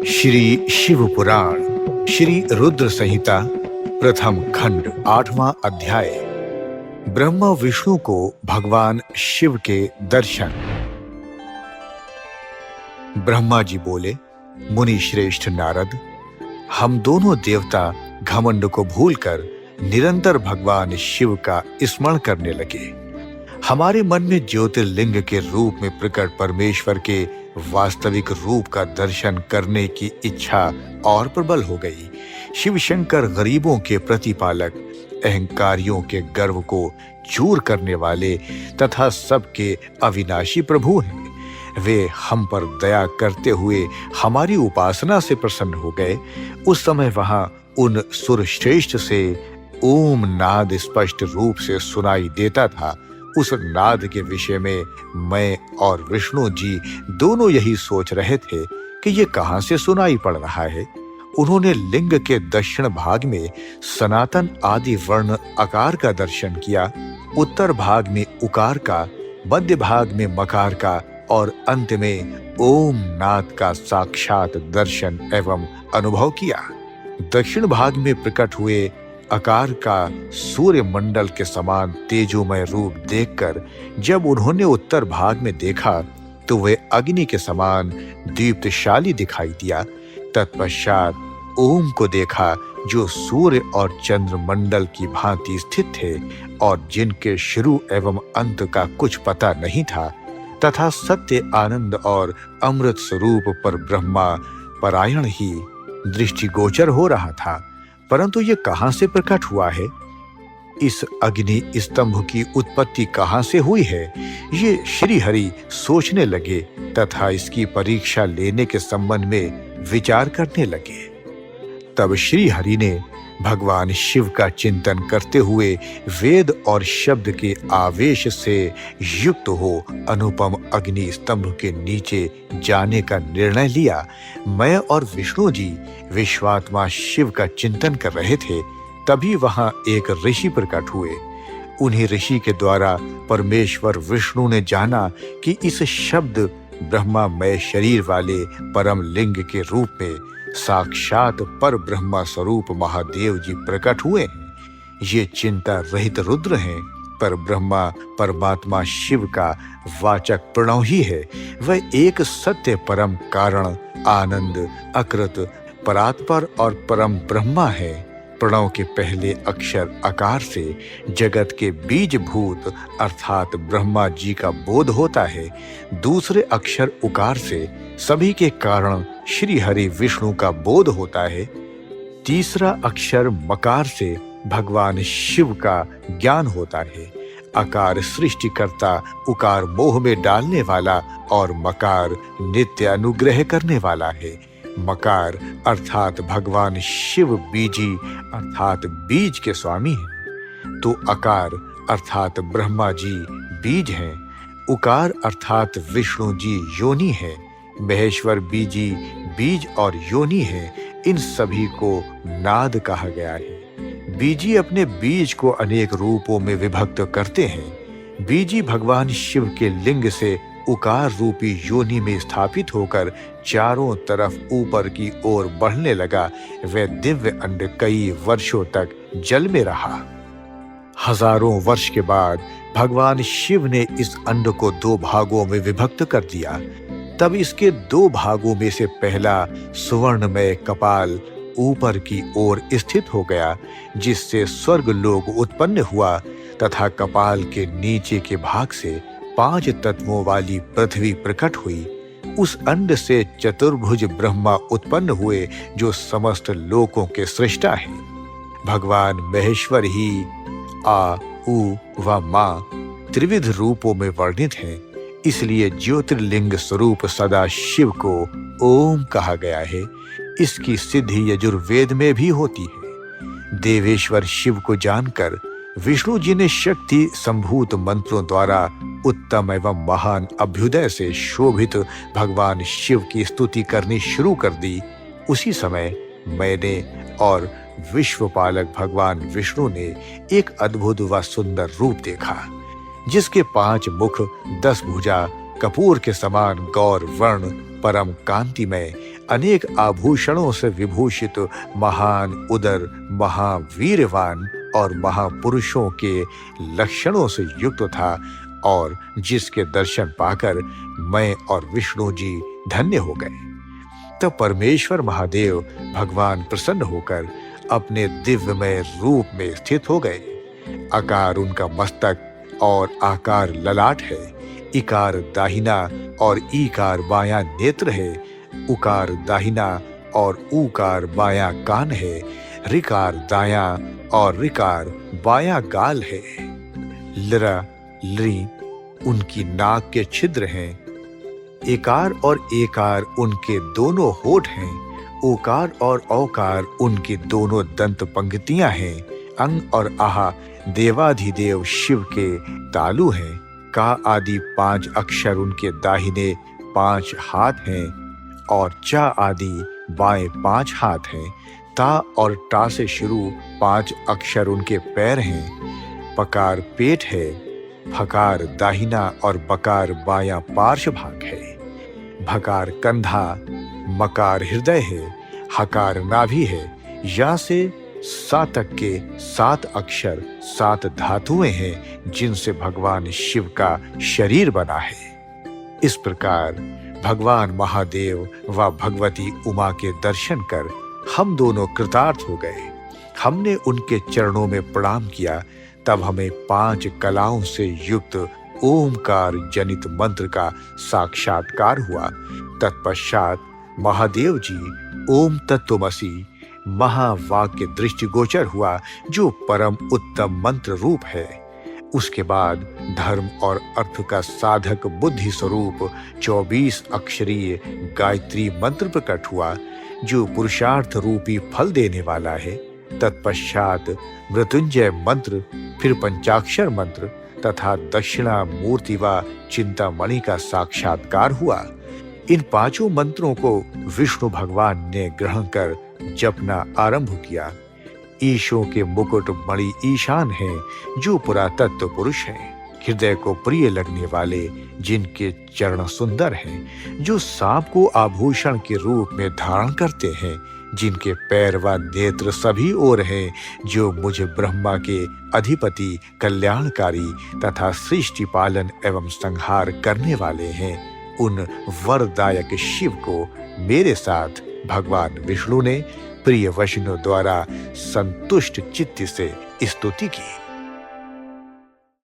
श्री शिव पुराण श्री रुद्र संहिता प्रथम खंड 8वां अध्याय। ब्रह्मा विष्णु को भगवान शिव के दर्शन। ब्रह्मा जी बोले, मुनि श्रेष्ठ नारद, हम दोनों देवता घमंड को भूलकर निरंतर भगवान शिव का स्मरण करने लगे। हमारे मन में ज्योतिर्लिंग के रूप में प्रकट परमेश्वर के वास्तविक रूप का दर्शन करने की इच्छा और प्रबल हो गई। शिव शंकर गरीबों के प्रतिपालक, अहंकारियों के गर्व को चूर करने वाले तथा सबके अविनाशी प्रभु हैं। वे हम पर दया करते हुए हमारी उपासना से प्रसन्न हो गए। उस समय वहां उन सुरश्रेष्ठ से ओम नाद स्पष्ट रूप से सुनाई देता था। उस नाद के विषय में मैं और विष्णु जी दोनों यही सोच रहे थे कि ये कहां से सुनाई पड़ रहा है। उन्होंने लिंग के दक्षिण भाग में सनातन आदि वर्ण आकार का दर्शन किया, उत्तर भाग में उकार का, मध्य भाग में मकार का और अंत में ओम नाद का साक्षात दर्शन एवं अनुभव किया। दक्षिण भाग में प्रकट हुए आकार का सूर्य मंडल के समान तेजोमय रूप देखकर जब उन्होंने उत्तर भाग में देखा तो वे अग्नि के समान दीप्तशाली दिखाई दिया। तत्पश्चात ओम को देखा जो सूर्य और चंद्र मंडल की भांति स्थित थे और जिनके शुरू एवं अंत का कुछ पता नहीं था, तथा सत्य आनंद और अमृत स्वरूप पर ब्रह्मा परायण ही दृष्टिगोचर हो रहा था। परंतु ये कहां से प्रकट हुआ है? इस अग्नि स्तंभ की उत्पत्ति कहां से हुई है? ये श्री हरि सोचने लगे तथा इसकी परीक्षा लेने के संबंध में विचार करने लगे। तब श्री हरि ने भगवान शिव का चिंतन करते हुए वेद और शब्द के आवेश से युक्त हो अनुपम अग्नि स्तंभ के नीचे जाने का निर्णय लिया। मैं और विष्णु जी विश्वात्मा शिव का चिंतन कर रहे थे, तभी वहां एक ऋषि प्रकट हुए। उन्हीं ऋषि के द्वारा परमेश्वर विष्णु ने जाना कि इस शब्द ब्रह्मामय शरीर वाले परम लिंग के रूप में साक्षात पर ब्रह्मा स्वरूप महादेव जी प्रकट हुए हैं। ये चिंता रहित रुद्र हैं, पर ब्रह्मा परमात्मा शिव का वाचक प्रणव ही है। वह एक सत्य परम कारण, आनंद, अकृत, परात्पर और परम ब्रह्मा है। प्रणव के पहले अक्षर आकार से जगत के बीजभूत अर्थात ब्रह्मा जी का बोध होता है। दूसरे अक्षर उकार से सभी के कारण श्री हरि विष्णु का बोध होता है। तीसरा अक्षर मकार से भगवान शिव का ज्ञान होता है। आकार सृष्टिकर्ता, उकार मोह में डालने वाला और मकार नित्य अनुग्रह करने वाला है। मकार अर्थात भगवान शिव बीजी अर्थात बीज के स्वामी हैं, तो आकार अर्थात ब्रह्मा जी बीज हैं। उकार अर्थात विष्णु जी योनि हैं। महेश्वर बीजी बीज और योनि है। इन सभी को नाद कहा गया है। बीजी अपने बीज को अनेक रूपों में विभक्त करते हैं। बीजी भगवान शिव के लिंग से उकार रूपी योनि में स्थापित होकर चारों तरफ ऊपर की ओर बढ़ने लगा। वह दिव्य अंड कई वर्षों तक जल में रहा। हजारों वर्ष के बाद भगवान शिव ने इस अंड को दो भागों में विभक्त कर दिया। तब इसके दो भागों में से पहला सुवर्णमय कपाल ऊपर की ओर स्थित हो गया, जिससे स्वर्ग लोक उत्पन्न हुआ, तथा कपाल के नीचे के भाग से 5 तत्वों वाली पृथ्वी प्रकट हुई। उस अंड से चतुर्भुज ब्रह्मा उत्पन्न हुए, जो समस्त लोकों के सृष्टा हैं। भगवान महेश्वर ही आ, उ व मा त्रिविध रूपों में वर्णित हैं। इसलिए ज्योतिर्लिंग स्वरूप सदा शिव को ओम कहा गया है। इसकी सिद्धि यजुर्वेद में भी होती है। देवेश्वर शिव को जानकर विष्णु जी ने शक्ति संभूत मंत्रों द्वारा उत्तम एवं महान अभ्युदय से शोभित भगवान शिव की स्तुति करनी शुरू कर दी। उसी समय मैंने और विश्वपालक भगवान विष्णु ने एक अद्भुत व सुंदर रूप देखा, जिसके 5 मुख, 10 भुजा, कपूर के समान गौर वर्ण, परम कांतिमय, अनेक आभूषणों से विभूषित महान उदर, महावीरवान और महापुरुषों के लक्षणों से युक्त था और जिसके दर्शन पाकर मैं और विष्णु जी धन्य हो गए। तब परमेश्वर महादेव भगवान प्रसन्न होकर अपने दिव्यमय रूप में स्थित हो गए। आकार उनका मस्तक और आकार ललाट है। इकार दाहिना और ईकार बायां नेत्र है। उकार दाहिना और ऊकार बायां कान है। ऋकार दायां और ऋकार बायां गाल है। लरा लृ उनकी नाक के छिद्र हैं। एकार और एकार उनके दोनों होठ हैं। ओकार और औकार उनकी दोनों दंत पंक्तियां हैं। अंग और आहा देवाधिदेव शिव के तालु हैं। का आदि 5 अक्षर उनके दाहिने 5 हाथ हैं और चा आदि बाएं 5 हाथ हैं। ता और टा से शुरू 5 अक्षर उनके पैर हैं। पकार पेट है। फकार दाहिना और बकार बायां पार्श्व भाग है। भकार कंधा, मकार हृदय है। हकार नाभि है। या से सा तक के 7 अक्षर 7 धातुएं हैं जिनसे भगवान शिव का शरीर बना है। इस प्रकार भगवान महादेव व भगवती उमा के दर्शन कर हम दोनों कृतार्थ हो गए। हमने उनके चरणों में प्रणाम किया। तब हमें 5 कलाओं से युक्त ओमकार जनित मंत्र का साक्षात्कार हुआ। तत्पश्चात महादेव जी ओम तत्वमसि महावाक्य दृष्टिगोचर हुआ, जो परम उत्तम मंत्र रूप है। उसके बाद धर्म और अर्थ का साधक बुद्धि स्वरूप 24 अक्षरीय गायत्री मंत्र प्रकट हुआ, जो पुरुषार्थ रूपी फल देने वाला है। तत्पश्चात मृत्युंजय मंत्र, फिर पंचाक्षर मंत्र तथा दक्षिणा मूर्ति व चिंतामणि का साक्षात्कार हुआ। इन 5 मंत्रों को विष्णु भगवान ने ग्रहण कर जपना आरंभ किया। ईशों के मुकुट मणि ईशान हैं, जो पुरातत्व पुरुष हैं, हृदय को प्रिय लगने वाले, जिनके चरण सुंदर हैं, जो सांप को आभूषण के रूप में धारण करते हैं, जिनके पैर व नेत्र सभी ओर हैं, जो मुझे ब्रह्मा के अधिपति, कल्याणकारी तथा सृष्टि पालन एवं संहार करने वाले हैं। उन वरदायक शिव को मेरे साथ भगवान विष्णु ने प्रिय वचनों द्वारा संतुष्ट चित्त से स्तुति की।